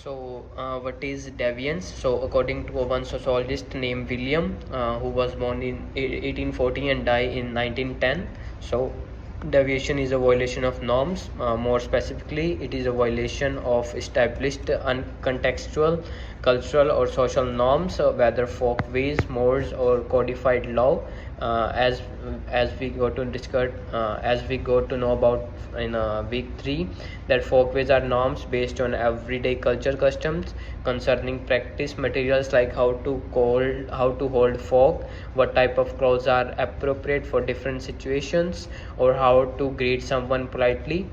What is deviance? So, according to one sociologist named William, who was born in 1840 and died in 1910, so deviation is a violation of norms. More specifically, it is a violation of established uncontextual, cultural, or social norms, whether folkways, mores, or codified law. As we go to discuss, as we go to know about in week 3, that folkways are norms based on everyday culture customs concerning practice materials like how to hold folk, what type of clothes are appropriate for different situations, or how to greet someone politely.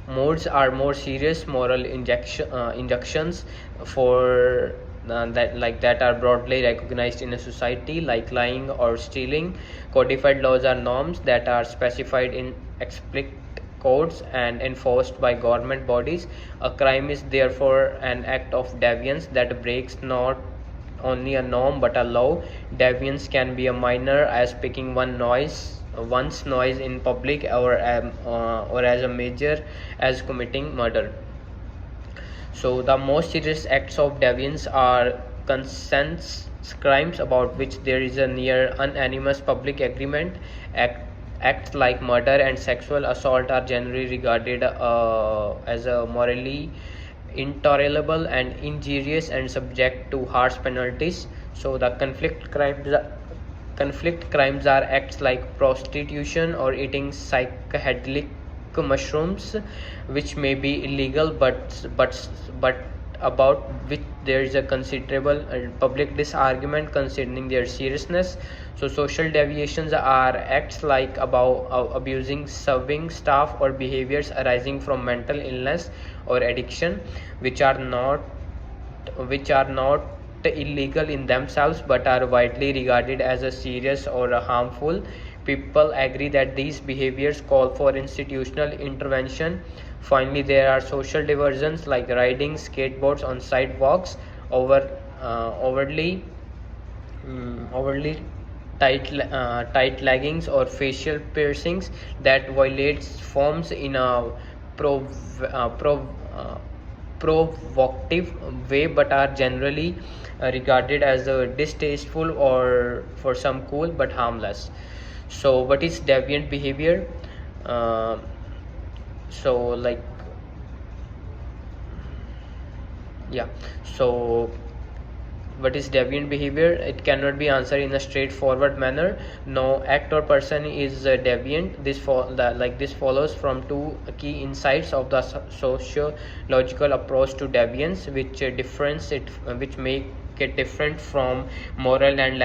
Modes are more serious moral injunctions for that are broadly recognized in a society, like lying or stealing. Codified laws are norms that are specified in explicit codes and enforced by government bodies. A crime is therefore an act of deviance that breaks not only a norm but a law. Deviance can be a minor, as picking one's noise in public, or as a major, as committing murder. So the most serious acts of deviance are consent crimes, about which there is a near unanimous public agreement. Acts like murder and sexual assault are generally regarded as a morally intolerable and injurious and subject to harsh penalties. So the conflict crimes are acts like prostitution or eating psychedelic mushrooms, which may be illegal, but about which there is a considerable public disargument concerning their seriousness. So social deviations are acts like about abusing serving staff or behaviors arising from mental illness or addiction, which are not illegal in themselves but are widely regarded as a serious or a harmful. People agree that these behaviors call for institutional intervention. Finally, there are social diversions like riding skateboards on sidewalks, overly overly tight leggings, or facial piercings that violates forms in a prov- uh, prov- uh, provocative way, but are generally regarded as distasteful or for some cool but harmless. So what is deviant behavior? uh, so like yeah so what is deviant behavior? It cannot be answered in a straightforward manner. No act or person is deviant. This follows from two key insights of the sociological approach to deviance, which make it different from moral and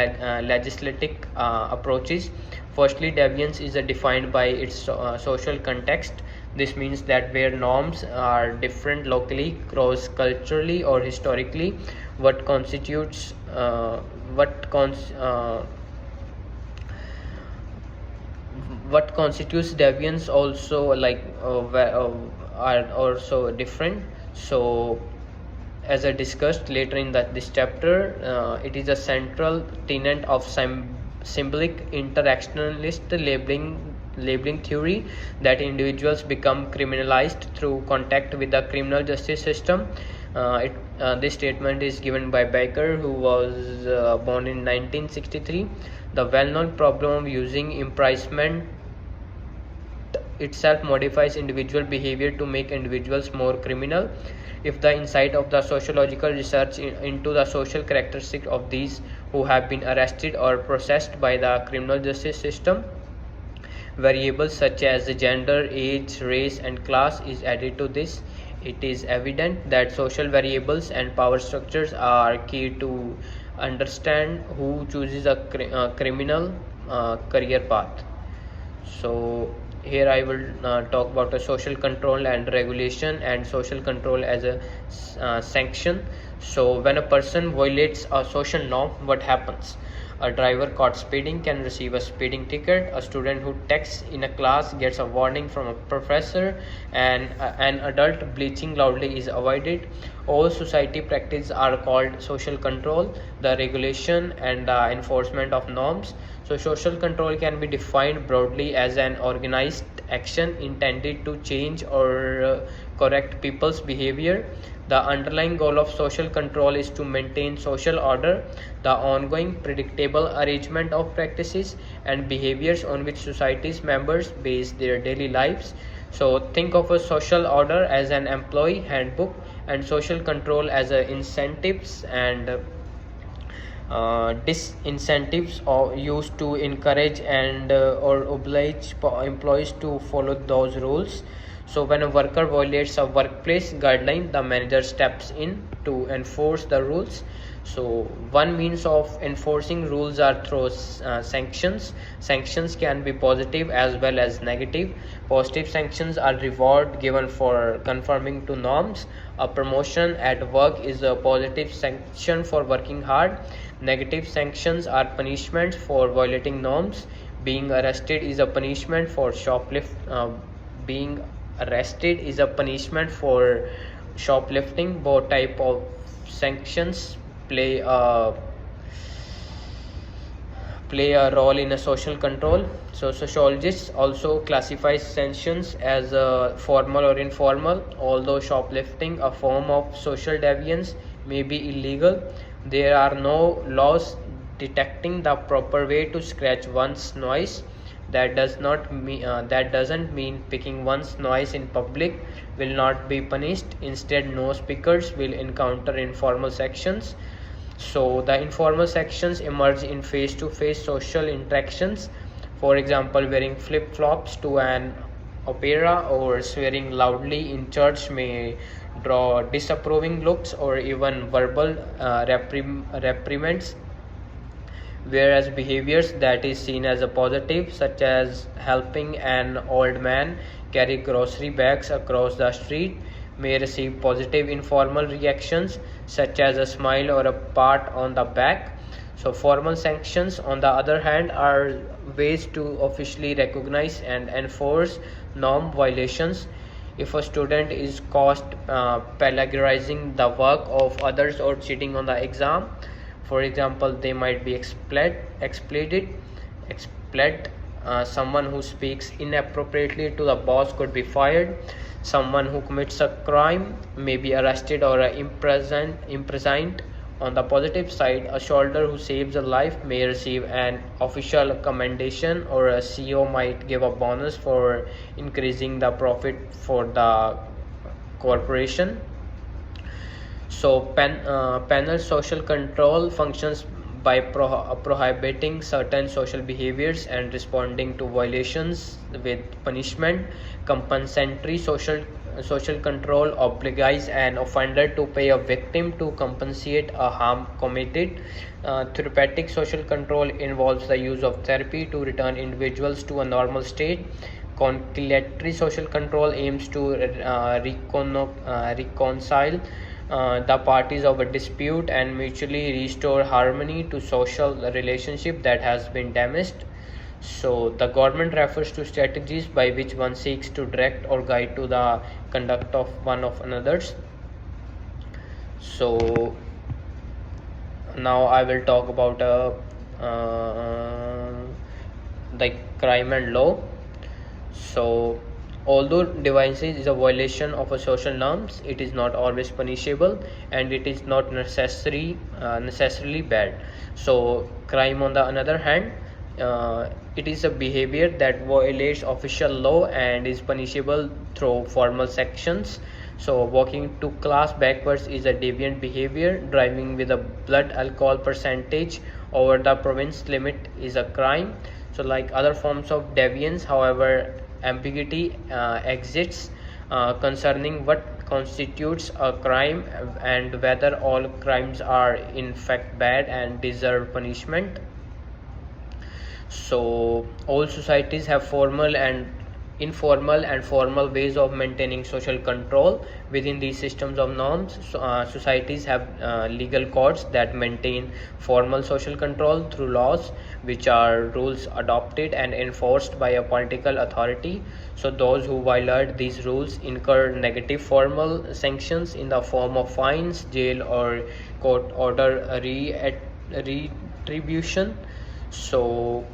legislative approaches. Firstly, deviance is defined by its social context. This means that where norms are different locally, cross culturally, or historically, what constitutes what cons what constitutes deviance also are also different. So as I discussed later in this chapter, it is a central tenet of symbolic interactionalist labeling theory that individuals become criminalized through contact with the criminal justice system. This statement is given by Baker, who was born in 1963. The well-known problem of using imprisonment itself modifies individual behavior to make individuals more criminal. If the insight of the sociological research into the social characteristics of these who have been arrested or processed by the criminal justice system, variables such as gender, age, race, and class is added to this, it is evident that social variables and power structures are key to understand who chooses a criminal career path. So here I will talk about a social control and regulation, and social control as a sanction. So when a person violates a social norm, what happens? A driver caught speeding can receive a speeding ticket. A student who texts in a class gets a warning from a professor, and an adult bleaching loudly is avoided. All society practices are called social control, the regulation and the enforcement of norms. So social control can be defined broadly as an organized action intended to change or correct people's behavior. The underlying goal of social control is to maintain social order, the ongoing predictable arrangement of practices and behaviors on which society's members base their daily lives. So think of a social order as an employee handbook and social control as a incentives and disincentives are used to encourage and or oblige employees to follow those rules. So when a worker violates a workplace guideline, the manager steps in to enforce the rules. So one means of enforcing rules are through sanctions. Sanctions can be positive as well as negative. Positive sanctions are reward given for conforming to norms. A promotion at work is a positive sanction for working hard. Negative sanctions are punishments for violating norms. Being arrested is a punishment for being arrested is a punishment for shoplifting. Both type of sanctions play a role in a social control. So sociologists also classify sanctions as formal or informal. Although shoplifting, a form of social deviance, may be illegal, there are no laws detecting the proper way to scratch one's noise. That doesn't mean picking one's noise in public will not be punished. Instead, no speakers will encounter informal sections. So the informal sections emerge in face-to-face social interactions. For example, wearing flip-flops to an opera or swearing loudly in church may draw disapproving looks or even verbal reprimands, whereas behaviors that is seen as a positive, such as helping an old man carry grocery bags across the street, may receive positive informal reactions such as a smile or a pat on the back. So formal sanctions, on the other hand, are ways to officially recognize and enforce norm violations. If a student is caught plagiarizing the work of others or cheating on the exam, for example, they might be expelled. Someone who speaks inappropriately to the boss could be fired. Someone who commits a crime may be arrested or imprisoned. On the positive side, a soldier who saves a life may receive an official commendation, or a CEO might give a bonus for increasing the profit for the corporation. So panel social control functions by prohibiting certain social behaviors and responding to violations with punishment. Compensatory social control obliges an offender to pay a victim to compensate a harm committed. Therapeutic social control involves the use of therapy to return individuals to a normal state. Conciliatory social control aims to reconcile the parties of a dispute and mutually restore harmony to social relationship that has been damaged. So the government refers to strategies by which one seeks to direct or guide to the conduct of one of another's. So now I will talk about the crime and law. So although deviance is a violation of a social norms, it is not always punishable and it is not necessarily bad. So crime, on the other hand, it is a behavior that violates official law and is punishable through formal sanctions. So walking to class backwards is a deviant behavior. Driving with a blood alcohol percentage over the province limit is a crime. So like other forms of deviance, however, ambiguity exists concerning what constitutes a crime and whether all crimes are in fact bad and deserve punishment. So all societies have formal and informal and formal ways of maintaining social control. Within these systems of norms, societies have legal codes that maintain formal social control through laws, which are rules adopted and enforced by a political authority. So those who violate these rules incur negative formal sanctions in the form of fines, jail, or court order retribution. So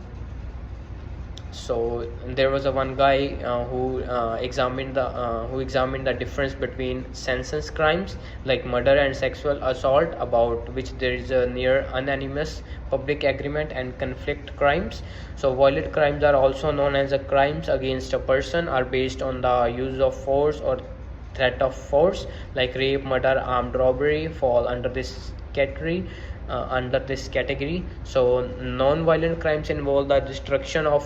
So there was a one guy who examined the difference between census crimes like murder and sexual assault, about which there is a near unanimous public agreement, and conflict crimes. So violent crimes are also known as a crimes against a person, are based on the use of force or threat of force, like rape, murder, armed robbery fall under this category. So non-violent crimes involve the destruction of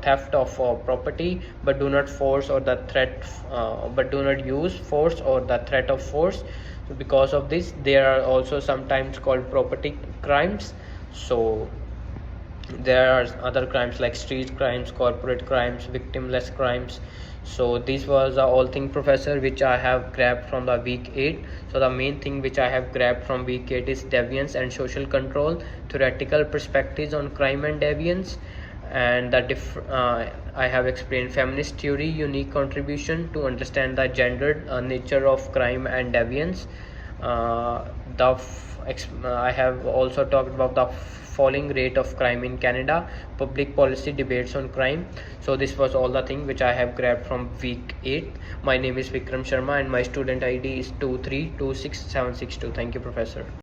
theft of property, but do not force or the threat but do not use force or the threat of force. So because of this, they are also sometimes called property crimes. So there are other crimes like street crimes, corporate crimes, victimless crimes. So this was all thing, professor, which I have grabbed from the week 8. So the main thing which I have grabbed from week 8 is deviance and social control, theoretical perspectives on crime and deviance, and I have explained feminist theory, unique contribution to understand the gendered nature of crime and deviance. I have also talked about the falling rate of crime in Canada, public policy debates on crime. So this was all the thing which I have grabbed from week 8. My name is Vikram Sharma and my student ID is 2326762. Thank you, professor.